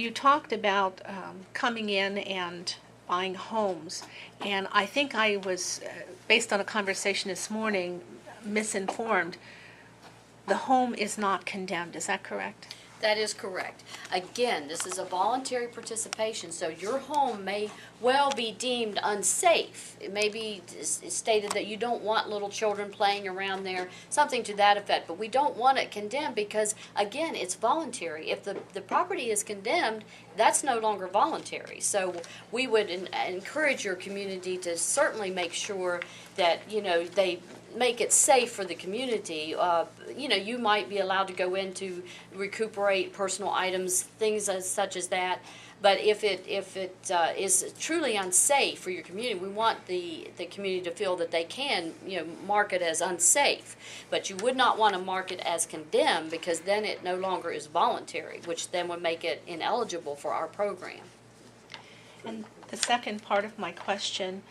you talked about coming in and buying homes, and I think I was, based on a conversation this morning, misinformed. The home is not condemned, is that correct? That is correct. Again, this is a voluntary participation, so your home may well be deemed unsafe. It may be stated that you don't want little children playing around there, something to that effect, but we don't want it condemned because, again, it's voluntary. If the property is condemned, that's no longer voluntary. So we would encourage your community to certainly make sure that, you know, they make it safe for the community. You know, you might be allowed to go in to recuperate personal items, things such as that. But if it is truly unsafe for your community, we want the community to feel that they can, you know, mark it as unsafe. But you would not want to mark it as condemned because then it no longer is voluntary, which then would make it ineligible for our program. And the second part of my question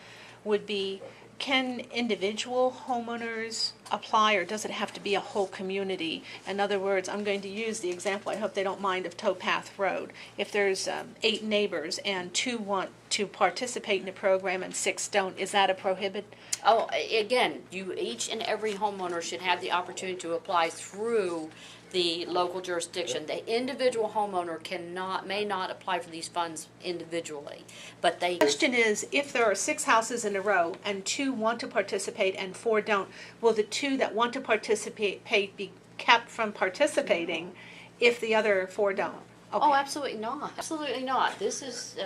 would be, can individual homeowners apply, or does it have to be a whole community? In other words, I'm going to use the example, I hope they don't mind, of Towpath Road. If there's 8 neighbors and 2 want to participate in the program and 6 don't, is that a prohibit? Oh, again, each and every homeowner should have the opportunity to apply through the local jurisdiction. The individual homeowner may not apply for these funds individually, but they. The question is, if there are 6 houses in a row and 2 want to participate and 4 don't, will the 2 that want to participate be kept from participating if the other 4 don't? Okay. Oh, absolutely not. Absolutely not. This is,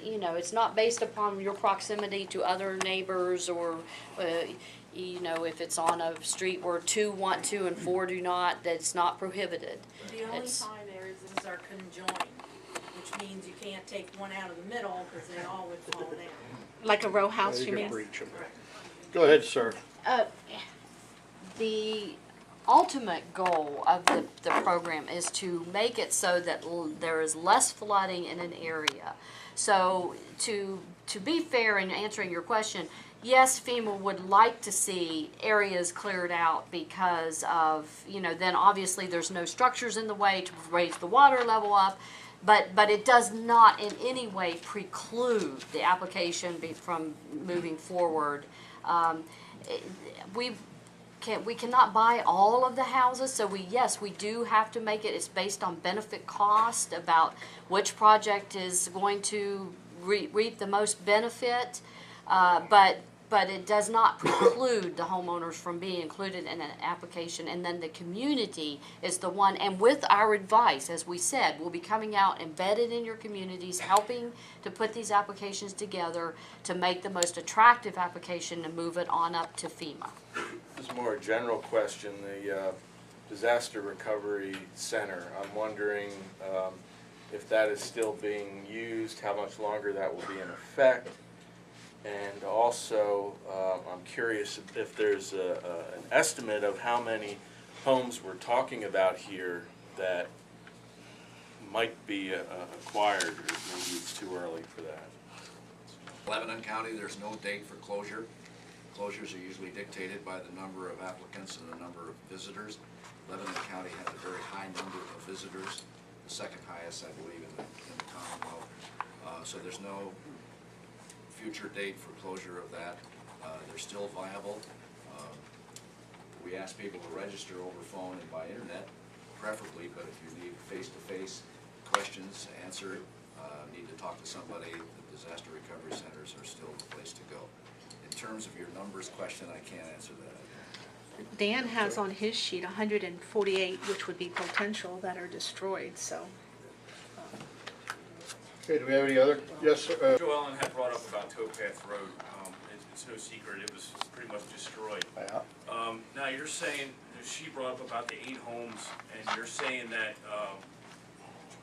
you know, it's not based upon your proximity to other neighbors or, you know, if it's on a street where 2 want to and 4 do not, that's not prohibited. The only time these are conjoined, which means you can't take one out of the middle because they all would fall down. Like a row house, you mean? Go ahead, sir. The ultimate goal of the program is to make it so that there is less flooding in an area. So to be fair in answering your question, yes, FEMA would like to see areas cleared out because of, you know, then obviously there's no structures in the way to raise the water level up, but it does not in any way preclude the application from moving forward. We cannot buy all of the houses, so yes, we do have to make it. It's based on benefit cost about which project is going to reap the most benefit, but it does not preclude the homeowners from being included in an application. And then the community is the one, and with our advice, as we said, we'll be coming out embedded in your communities, helping to put these applications together to make the most attractive application and move it on up to FEMA. This is more a general question. The Disaster Recovery Center, I'm wondering if that is still being used, how much longer that will be in effect, and also I'm curious if there's an estimate of how many homes we're talking about here that might be acquired, or maybe it's too early for that. Lebanon County, there's no date for closure. Closures are usually dictated by the number of applicants and the number of visitors. Lebanon County has a very high number of visitors, the second highest, I believe, in the Commonwealth. So there's no future date for closure of that. They're still viable. We ask people to register over phone and by internet, preferably, but if you need face-to-face questions answered, need to talk to somebody, the disaster recovery centers are still the place to go. In terms of your numbers question, I can't answer that. Dan has on his sheet 148, which would be potential, that are destroyed, so. Okay, do we have any other? Yes, sir. Joe Ellen had brought up about Towpath Road. It's no secret, it was pretty much destroyed. Yeah. Now you're saying, she brought up about the 8 homes, and you're saying that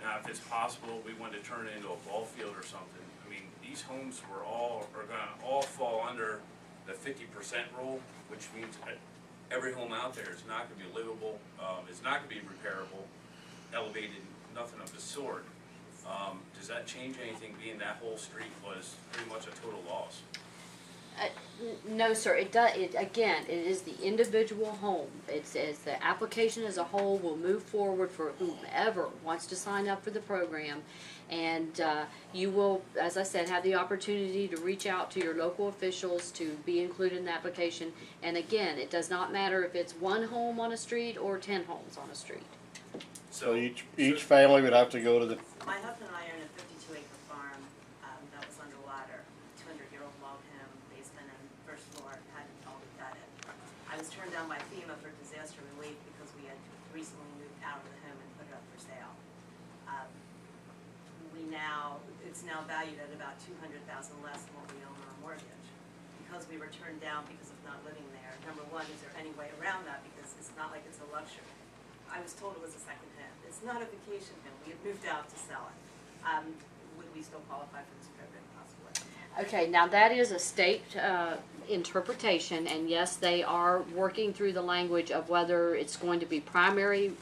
now if it's possible, we want to turn it into a ball field or something. I mean, these homes are going to all fall under the 50% rule, which means that every home out there is not going to be livable, it's not going to be repairable, elevated, nothing of the sort. Does that change anything, being that whole street was pretty much a total loss? No, sir, again, it is the individual home. It's the application as a whole will move forward for whomever wants to sign up for the program. And you will, as I said, have the opportunity to reach out to your local officials to be included in the application. And again, it does not matter if it's one home on a street or 10 homes on a street. So each family would have to go to the, My husband and I own a 52-acre farm that was underwater, 200-year-old log home, basement and first floor, had it all gutted. I was turned down by FEMA for disaster relief because we had recently moved out of the home and put it up for sale. It's now valued at about $200,000 less than what we own on our mortgage. Because we were turned down because of not living there, number one, is there any way around that? Because it's not like it's a luxury. I was told it was a second home. It's not a vacation home. We had moved out to sell it. Would we still qualify for this program possibly? Okay, now that is a state interpretation, and yes, they are working through the language of whether it's going to be primary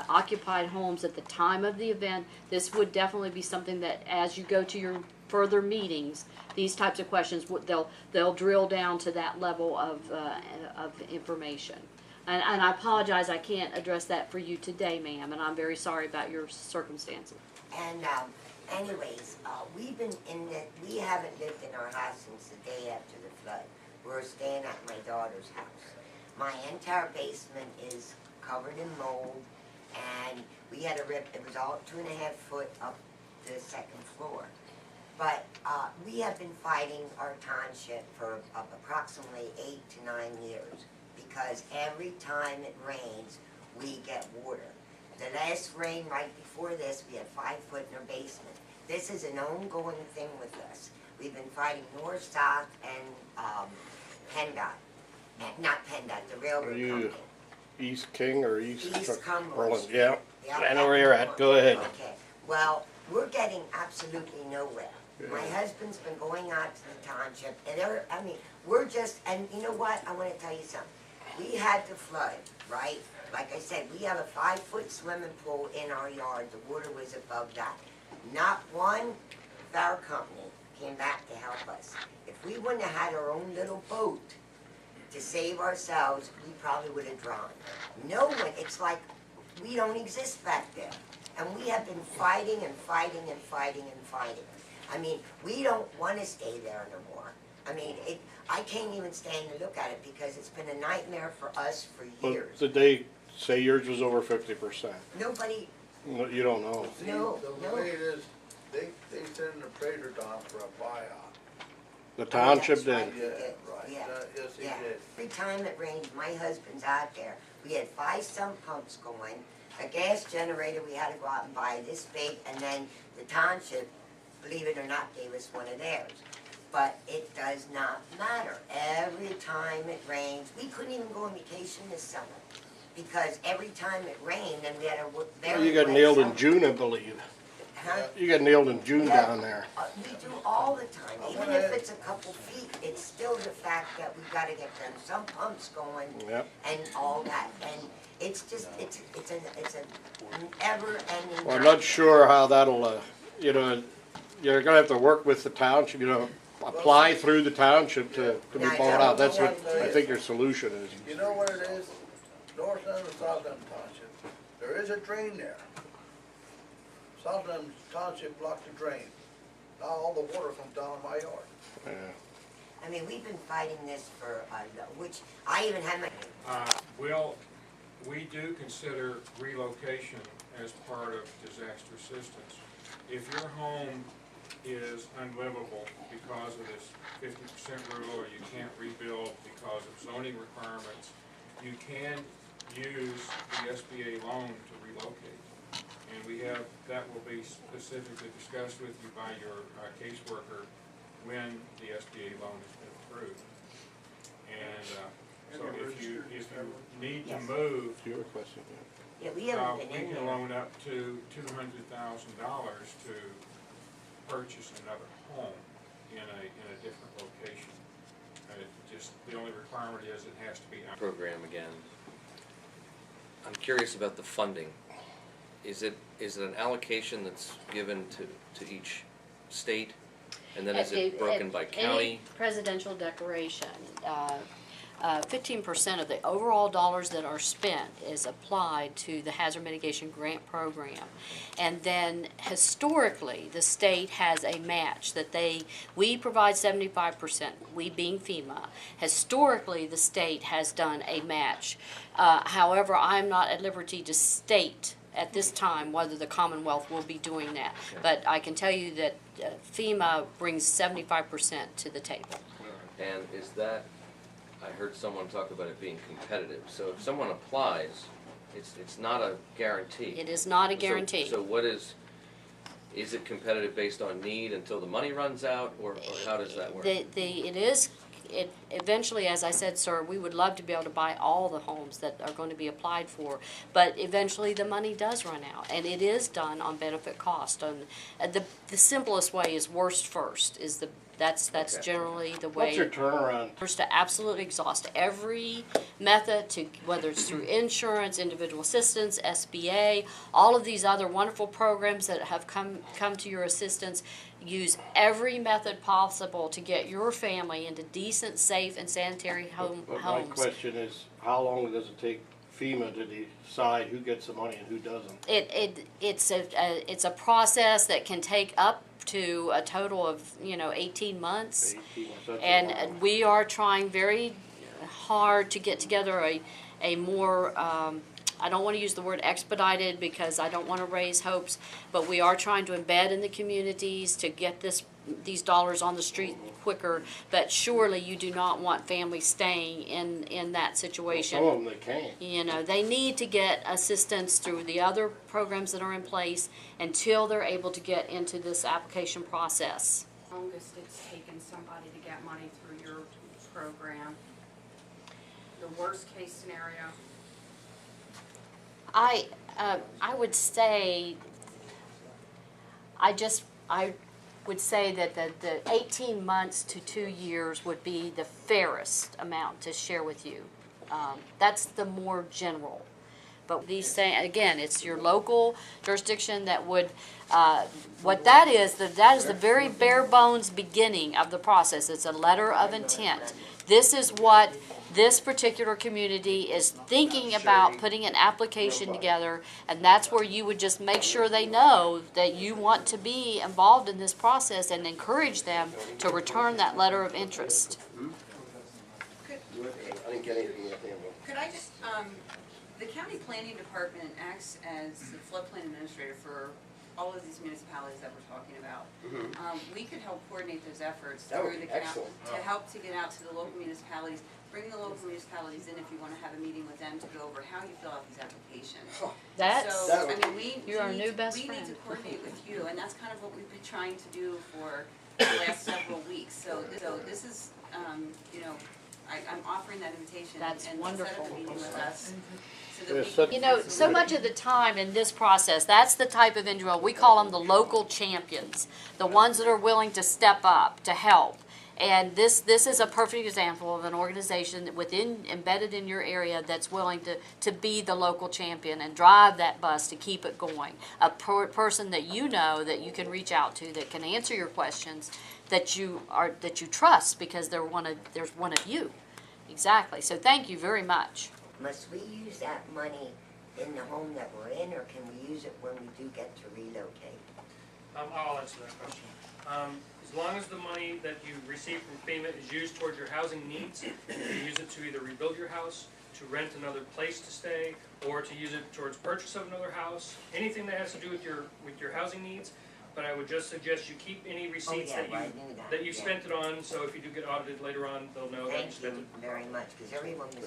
occupied homes at the time of the event. This would definitely be something that, as you go to your further meetings, these types of questions, they'll drill down to that level of information. And I apologize, I can't address that for you today, ma'am, and I'm very sorry about your circumstances. And anyways, we haven't lived in our house since the day after the flood. We're staying at my daughter's house. My entire basement is covered in mold, and we had a rip. It was all 2.5 foot up the second floor. But we have been fighting our township for approximately 8 to 9 years, because every time it rains, we get water. The last rain right before this, we had 5 foot in our basement. This is an ongoing thing with us. We've been fighting north, south, and PennDOT. Not PennDOT, the railroad are you company. East King or East Cumberland. Yeah, Yeah, I know where you're at, go ahead. Okay, well, we're getting absolutely nowhere. Yeah. My husband's been going out to the township, and we're just, and you know what, I wanna tell you something. We had the flood, right? Like I said, we have a 5 foot swimming pool in our yard, the water was above that. Not one of our company came back to help us. If we wouldn't have had our own little boat to save ourselves, we probably would have drowned. No one, it's like we don't exist back there. And we have been fighting and fighting and fighting and fighting. I mean, we don't want to stay there no more. I mean, I can't even stand to look at it because it's been a nightmare for us for Well, years. did they say yours was over 50%? Nobody, You don't know. See, No, the no. way it is, they send an appraiser down for a buyout. The township that's right. did. Yeah, did, right, yeah, yes, he yeah. did. Every time it rains, my husband's out there. We had 5 sump pumps going, a gas generator we had to go out and buy this big, and then the township, believe it or not, gave us one of theirs. But it does not matter. Every time it rains, we couldn't even go on vacation this summer because every time it rained, then we had a very Well, you got wet nailed in summer. June, I believe. Huh? You got nailed in June Yeah. down there. We do all the time, even if it's a couple feet, it's still the fact that we've gotta get them some pumps going Yep. and all that, and it's just, it's a ever-ending. Well, I'm not sure how that'll, you're gonna have to work with the township, apply through the township to be Yeah, I bought know. out. That's what I think your solution is. You know what it is? North Annville, South Annville Township, there is a drain there. South Annville Township blocked the drain. Now all the water comes down in my yard. Yeah. I mean, we've been fighting this for, which, I even had my, Well, we do consider relocation as part of disaster assistance. If your home is unlivable because of this 50% rule, or you can't rebuild because of zoning requirements, you can use the SBA loan to relocate. And that will be specifically discussed with you by your caseworker when the SBA loan has been approved. And so if you need to move, Do you have a question? yeah, we haven't we been in can there. loan up to $200,000 to purchase another home in a different location. The only requirement is it has to be. Program again. I'm curious about the funding. Is it an allocation that's given to each state? And then is it broken by county? Any presidential declaration, 15% of the overall dollars that are spent is applied to the Hazard Mitigation Grant Program. And then historically, the state has a match that we provide 75%, we being FEMA. Historically, the state has done a match. However, I'm not at liberty to state at this time whether the Commonwealth will be doing that. But I can tell you that FEMA brings 75% to the table. And is that, I heard someone talk about it being competitive. So if someone applies, it's not a guarantee. It is not a guarantee. So what is it competitive based on need until the money runs out, or how does that work? It eventually, as I said, sir, we would love to be able to buy all the homes that are going to be applied for, but eventually the money does run out, and it is done on benefit cost. The simplest way is worst first. That's Okay. generally the way. What's your turnaround? First, to absolutely exhaust every method, to whether it's through insurance, individual assistance, SBA, all of these other wonderful programs that have come to your assistance. Use every method possible to get your family into decent, safe, and sanitary But my homes. question is, how long does it take FEMA to decide who gets the money and who doesn't? It's a process that can take up to a total of 18 months. 18 months, that's a And while. we are trying very hard to get together a more, I don't want to use the word expedited because I don't want to raise hopes, but we are trying to embed in the communities to get these dollars on the street quicker. But surely you do not want families staying in that situation. Some of them they can't. They need to get assistance through the other programs that are in place until they're able to get into this application process. Longest it's taken somebody to get money through your program? The worst case scenario? I would say, I would say that the 18 months to 2 years would be the fairest amount to share with you. That's the more general. But these say, again, it's your local jurisdiction that would, what that is the very bare bones beginning of the process. It's a letter of intent. This is what this particular community is thinking about putting an application together, and that's where you would just make sure they know that you want to be involved in this process and encourage them to return that letter of interest. I didn't get anything. Could I just, the county planning department acts as the floodplain administrator for all of these municipalities that we're talking about. We could help coordinate those efforts through the county to help to get out to the local municipalities, bring the local municipalities in if you want to have a meeting with them to go over how you fill out these applications. You're our new best friend. We need to coordinate with you, and that's kind of what we've been trying to do for the last several weeks. So this is, I'm offering that invitation. That's and wonderful. Set up a meeting with us. So much of the time in this process, that's the type of individual, we call them the local champions, the ones that are willing to step up, to help. And this is a perfect example of an organization embedded in your area that's willing to be the local champion and drive that bus to keep it going. A person that that you can reach out to, that can answer your questions, that you trust because there's one of you. Exactly. So thank you very much. Must we use that money in the home that we're in, or can we use it when we do get to relocate? I'll answer that question. As long as the money that you receive from FEMA is used towards your housing needs, you can use it to either rebuild your house, to rent another place to stay, or to use it towards purchase of another house, anything that has to do with your housing needs. But I would just suggest you keep any receipts that you spent it on, so if you do get audited later on, they'll know that you spent it. Thank you very much, because everyone was